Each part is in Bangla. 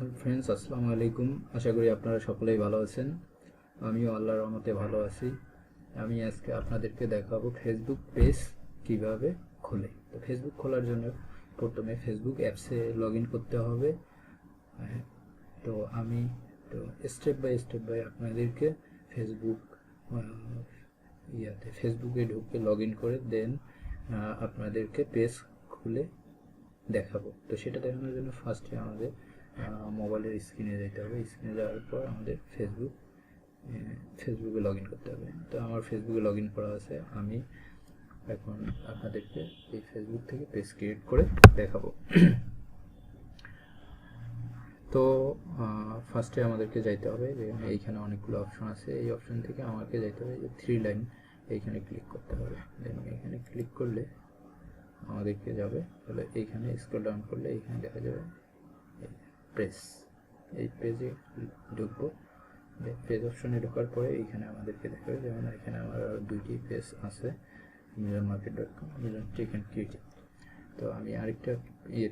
হ্যালো ফ্রেন্ডস, আসসালামু আলাইকুম। আশা করি আপনারা সকলেই ভালো আছেন। আমিও আল্লাহর রহমতে ভালো আছি। আমি আজকে আপনাদেরকে দেখাবো ফেসবুক পেজ কিভাবে খোলে। তো ফেসবুক খোলার জন্য প্রথমে ফেসবুক অ্যাপসে লগ ইন করতে হবে। তো আমি তো স্টেপ বাই আপনাদেরকে ফেসবুক ফেসবুকে ঢুকে লগ ইন করে দেন আপনাদেরকে পেজ খুলে দেখাবো। তো সেটা দেখানোর জন্য ফার্স্টে আমাদের মোবাইলের স্ক্রিনে যেতে হবে। স্ক্রিনে যাওয়ার পর আমাদের ফেসবুকে লগ ইন করতে হবে। তো আমার ফেসবুকে লগ ইন করা আছে। আমি এখন আপনাদেরকে এই ফেসবুক থেকে পেজ ক্রিয়েট করে দেখাবো। তো ফার্স্টে আমাদেরকে যাইতে হবে, এইখানে অনেকগুলো অপশন আছে। এই অপশন থেকে আমাকে যাইতে হবে যে 3 লাইন, এইখানে ক্লিক করতে হবে। দেন এখানে ক্লিক করলে আমাদেরকে যাবে, তাহলে এইখানে স্ক্রল ডাউন করলে এইখানে দেখা যাবে প্রেস। এই পেজে ঢুকবো। পেজ অপশনে ঢোকার পরে এইখানে আমাদেরকে দেখাবে, যেমন এখানে আমার দুইটি পেজ আছে, milionmarket.com, মিলিয়ন চিকেন ক্রিয়েটিভ। তো আমি আরেকটা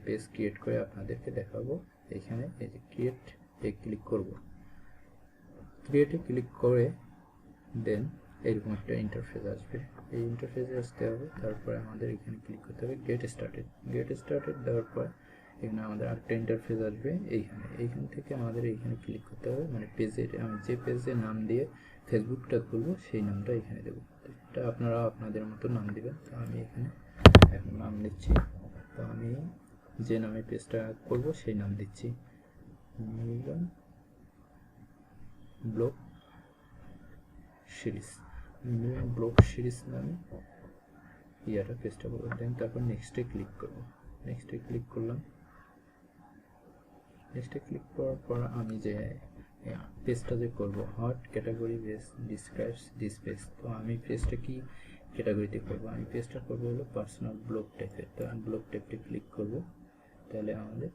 পেজ ক্রিয়েট করে আপনাদেরকে দেখাবো। এখানে এই যে ক্রিয়েটে ক্লিক করব। ক্রিয়েটে ক্লিক করে দেন এরকম একটা ইন্টারফেস আসবে। এই ইন্টারফেসে আসতে হবে। তারপরে আমাদের এখানে ক্লিক করতে হবে গেট স্টার্টেড দেওয়ার পর এখানে আমাদের আরেকটা ইন্টারফেস আসবে। এইখান থেকে আমাদের এইখানে ক্লিক করতে হবে, মানে পেজের আমি যে পেজের নাম দিয়ে ফেসবুকটা খুলবো সেই নামটা এখানে দেবো। এটা আপনারা আপনাদের মতো নাম দিবেন। তো আমি এখানে এখন নাম দিচ্ছি। তো আমি যে নামে পেজটা করব সেই নাম দিচ্ছি, মিলন ব্লগ সিরিজ নামে পেজটা করবো। দেন তারপর নেক্সটে ক্লিক করবো। নেক্সটে ক্লিক করলাম। নেক্সটে ক্লিক করার পর আমি যে পেজটা যে করবো, hot category base describes this page. তো আমি পেজটা কি ক্যাটাগরিতে করবো? আমি পেজটা করবো হলো পার্সোনাল ব্লগ টাইপের। তো আমি ব্লগ টাইপটা ক্লিক করবো, তাহলে আমাদের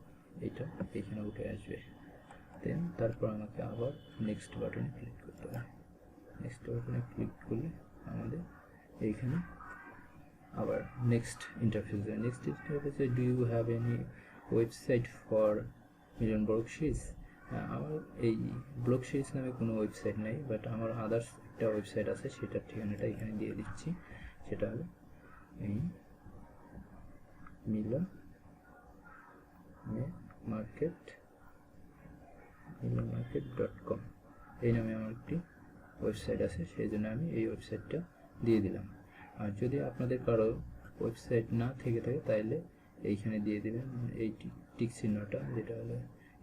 এইটা এখানে উঠে আসবে। দেন তারপর আমাকে আবার নেক্সট বাটনে ক্লিক করতে হবে। নেক্সট বাটনে ক্লিক করলে আমাদের এইখানে আবার নেক্সট ইন্টারফেসে do you have any website for million blog series. আমার এই ব্লগ সিরিজ নামে কোনো ওয়েবসাইট নেই, বাট আমার আদার্স একটা ওয়েবসাইট আছে, সেটার ঠিকানাটা এখানে দিয়ে দিচ্ছি। সেটা হলো এই মিলিয়ন মার্কেট.com, এই নামে আমার একটি ওয়েবসাইট আছে, সেই জন্য আমি এই ওয়েবসাইটটা দিয়ে দিলাম। আর যদি আপনাদের কারো ওয়েবসাইট না থেকে থাকে তাহলে এইখানে দিয়ে দেবেন এই টিক চিহ্নটা, যেটা হলো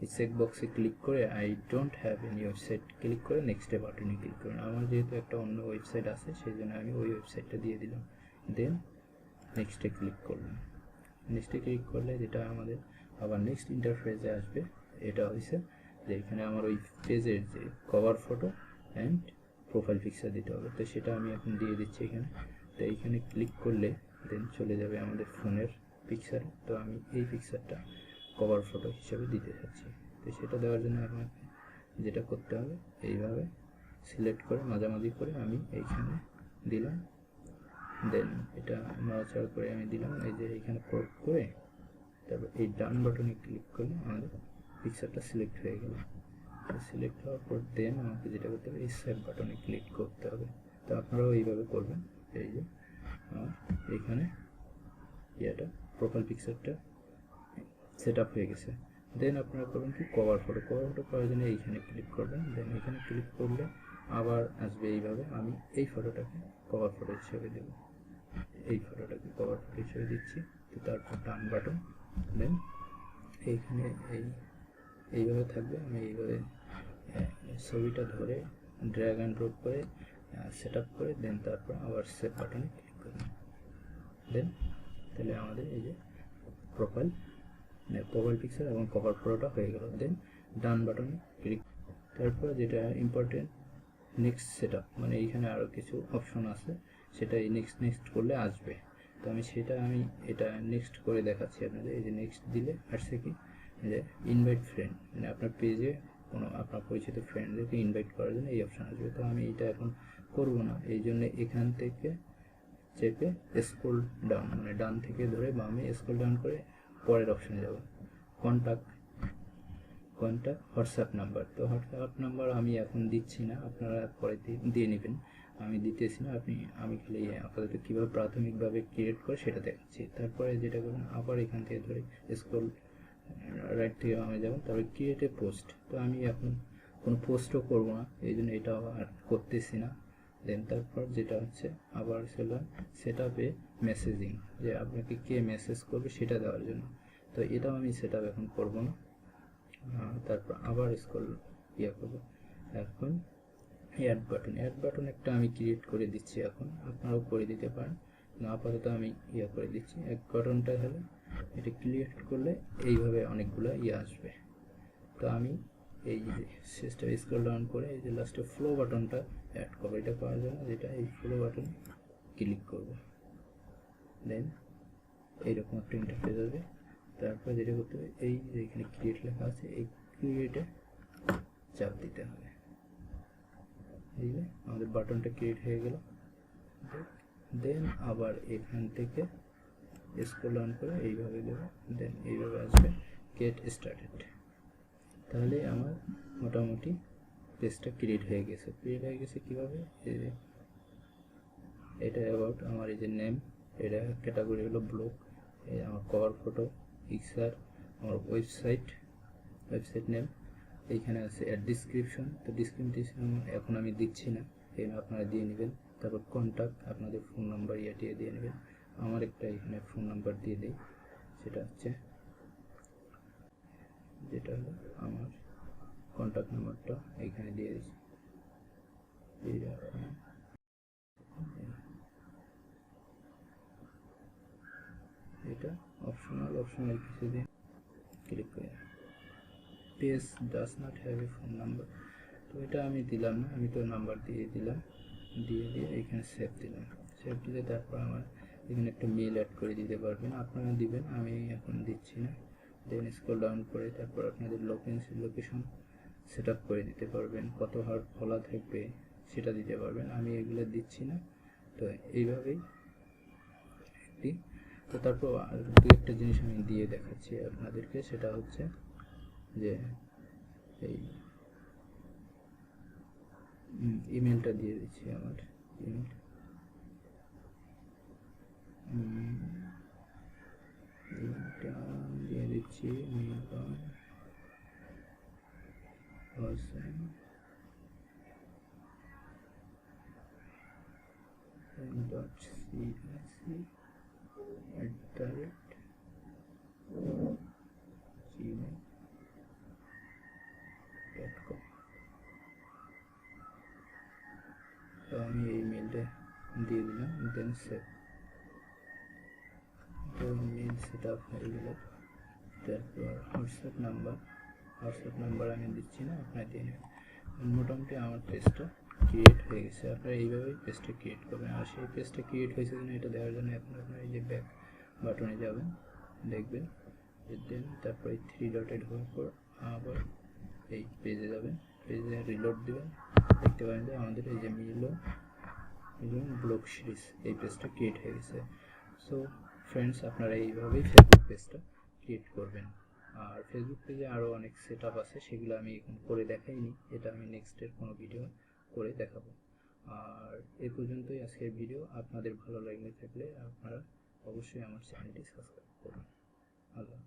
এই চেক বক্সে ক্লিক করে I don't have any website click করে নেক্সটে বাটনে ক্লিক করুন। আমার যেহেতু একটা অন্য ওয়েবসাইট আছে সেই জন্য আমি ওই ওয়েবসাইটটা দিয়ে দিলাম। দেন নেক্সটে ক্লিক করলাম। নেক্সটে ক্লিক করলে যেটা আমাদের আবার নেক্সট ইন্টারফেসে আসবে, এটা হয়েছে যে এখানে আমার ওই পেজের যে cover photo and profile picture দিতে হবে। তো সেটা আমি এখন দিয়ে দিচ্ছি এখানে। তো এইখানে ক্লিক করলে দেন চলে যাবে আমাদের ফোনের পিকচার। তো আমি এই পিকচারটা কভার ফটো হিসেবে দিতে চাচ্ছি। তো সেটা দেওয়ার জন্য আপনাকে যেটা করতে হবে, এইভাবে সিলেক্ট করে মাঝামাঝি করে আমি এইখানে দিলাম। দেন এটা নড়াচড়া করে আমি দিলাম, এই যে এইখানে ক্রপ করে তারপর এই ডান বাটনে ক্লিক করলে আমাদের পিকচারটা সিলেক্ট হয়ে গেল। সিলেক্ট হওয়ার পর দেন আমাকে যেটা করতে হবে এই সেভ বাটনে ক্লিক করতে হবে। তো আপনারাও এইভাবে করবেন। এই যে এইখানে এটা প্রোফাইল পিকচারটা সেট আপ হয়ে গেছে। দেন আপনারা করবেন কি, কভার ফটো করার জন্য এইখানে ক্লিক করবেন। দেন এখানে ক্লিক করলে আবার আসবে এইভাবে। আমি এই ফটোটাকে কভার ফটো হিসেবে দেব, এই ফটোটাকে কভার ফটো হিসেবে দিচ্ছি। তো তারপর ডান বাটন, দেন এইখানে এইভাবে থাকবে। আমি এইভাবে ছবিটা ধরে ড্র্যাগ অ্যান্ড ড্রপ করে সেট আপ করে দেন তারপর আবার সেভ বাটনে ক্লিক করবেন। দেন তাহলে আমাদের এই যে প্রোফাইল পিকচার এবং কভার ফটোটা হয়ে গেল। দেন ডান বাটনে ক্লিক, তারপর যেটা ইম্পর্টেন্ট নেক্সট সেট আপ, মানে এইখানে আরও কিছু অপশন আছে, সেটা এই নেক্সট করলে আসবে। তো আমি এটা নেক্সট করে দেখাচ্ছি আপনাদের। এই যে নেক্সট দিলে আসছে কি, যে ইনভাইট ফ্রেন্ড, মানে আপনার পেজে কোনো আপনার পরিচিত ফ্রেন্ডদেরকে ইনভাইট করার জন্য এই অপশান আসবে। তো আমি এটা এখন করব না, এই জন্য এখান থেকে চেপে স্ক্রল ডাউন, মানে ডান থেকে ধরে বামে স্ক্রল ডাউন করে পরের অপশানে যাব, কন্ট্যাক্ট হোয়াটসঅ্যাপ নাম্বার। তো হোয়াটসঅ্যাপ নাম্বার আমি এখন দিচ্ছি না, আপনারা পরে দিয়ে নেবেন, আমি দিতেছি না। আমি খালি আপাতত কীভাবে প্রাথমিকভাবে ক্রিয়েট করে সেটা দেখাচ্ছি। তারপরে যেটা করবেন, আবার এখান থেকে ধরে স্ক্রল রাইট থেকে আমি যাবেন, তারপরে ক্রিয়েট এ পোস্ট। তো আমি এখন কোনো পোস্টও করব না, এই জন্য এটা আর করতেছি না। দেন তারপর যেটা হচ্ছে আবার চললাম সেট আপে মেসেজিং, যে আপনাকে কে মেসেজ করবে সেটা দেওয়ার জন্য। তো এটাও আমি সেট আপ এখন করবো না। তারপর আবার স্ক্রল করবো। এখন অ্যাড বাটন একটা আমি ক্রিয়েট করে দিচ্ছি, এখন আপনারাও করে দিতে পারেন। আপাতত আমি করে দিচ্ছি। অ্যাড বাটনটা হলে এটা ক্রিয়েট করলে এইভাবে অনেকগুলো আসবে। তো আমি এই যে শেষটা স্ক্রল ডাউন করে এই যে লাস্টে ফ্লো বাটনটা অ্যাড করবো। এটা করার জন্য যেটা এই ফ্লো বাটন ক্লিক করব, দেন এইরকম একটা ইন্টারফেস আসবে। তারপর যেটা করতে হবে, এই যে এখানে ক্রিয়েট লেখা আছে, এই ক্রিয়েটে চাপ দিতে হবে। এই যে আমাদের বাটনটা ক্রিয়েট হয়ে গেল। দেন আবার এখান থেকে স্ক্রল ডাউন করে এইভাবে দেবো, দেন এইভাবে আসবে গেট স্টার্টেড। তাহলে আমার মোটামুটি পেজটা ক্রিয়েট হয়ে গেছে। কীভাবে, এটা অ্যাবাউট আমার এই যে নেম, এটা ক্যাটাগরি হলো ব্লগ, এই আমার কভার ফটো, পিকচার, আমার ওয়েবসাইট নেম, এইখানে আছে ডিসক্রিপশন। তো ডিসক্রিপশন এখন আমি দিচ্ছি না, এখানে আপনারা দিয়ে নেবেন। তারপর কন্ট্যাক্ট, আপনাদের ফোন নাম্বার দিয়ে নেবেন। আমার একটা এখানে ফোন নাম্বার দিয়ে দিই, সেটা হচ্ছে যেটা হলো আমার কন্ট্যাক্ট নাম্বারটা এখানে দিয়ে দিচ্ছি। এটা অপশনাল কিছু দিয়ে ক্লিক করে page does not have a phone number, তো এটা আমি দিলাম না, আমি তো নাম্বার দিয়ে দিলাম। দিয়ে এখানে সেভ দিলাম। সেভ দিলে তারপর আমার এখানে একটা মেল অ্যাড করে দিতে পারবেন, আপনারা দিবেন, আমি এখন দিচ্ছি না। দেন স্ক্রল ডাউন করে তারপর আপনাদের লোকেশন সেট আপ করে দিতে পারবেন, কত হার্ট খোলা থাকবে সেটা দিতে পারবেন, আমি এগুলো দিচ্ছি না। তো এইভাবেই তো তারপর দু একটা জিনিস আমি দিয়ে দেখাচ্ছি আপনাদেরকে, সেটা হচ্ছে যে এই ইমেলটা দিয়ে দিচ্ছি, আমার ইমেলটা দিয়ে দিচ্ছি gmail.com। তো আমি এই মেলটা দিয়ে দিলাম, দেন সেভ। তো মেল সেট আপ হয়ে গেল। তারপর হোয়াটসঅ্যাপ নাম্বার আমি দিচ্ছি না, আপনারা দিয়ে নেবেন। মোটামুটি আমার পেজটা ক্রিয়েট হয়ে গেছে। আপনারা এইভাবেই পেজটা ক্রিয়েট করবেন। আর সেই পেজটা ক্রিয়েট হয়েছে কিনা এটা দেখার জন্য এখন আপনারা এই যে ব্যাক বাটনে যাবেন, দেখবেন, দেন তারপর এই 3 ডটেড হওয়ার পর আবার এই পেজে যাবেন, পেজে রিলোড দেবেন, দেখতে পাবেন যে আমাদের এই যে মিলন ব্লগ সিরিজ এই পেজটা ক্রিয়েট হয়ে গেছে। সো ফ্রেন্ডস, আপনারা এইভাবেই ফেসবুক পেজটা ক্রিয়েট করবেন। আর ফেসবুক পেজে আরও অনেক সেট আপ আছে, সেগুলো আমি এখন করে দেখাইনি, এটা আমি নেক্সটের কোনো ভিডিও করে দেখাবো। আর এ পর্যন্তই আজকের ভিডিও। আপনাদের ভালো লাগলে থাকলে আপনারা অবশ্যই আমার চ্যানেলটি সাবস্ক্রাইব করুন। আল্লাহ।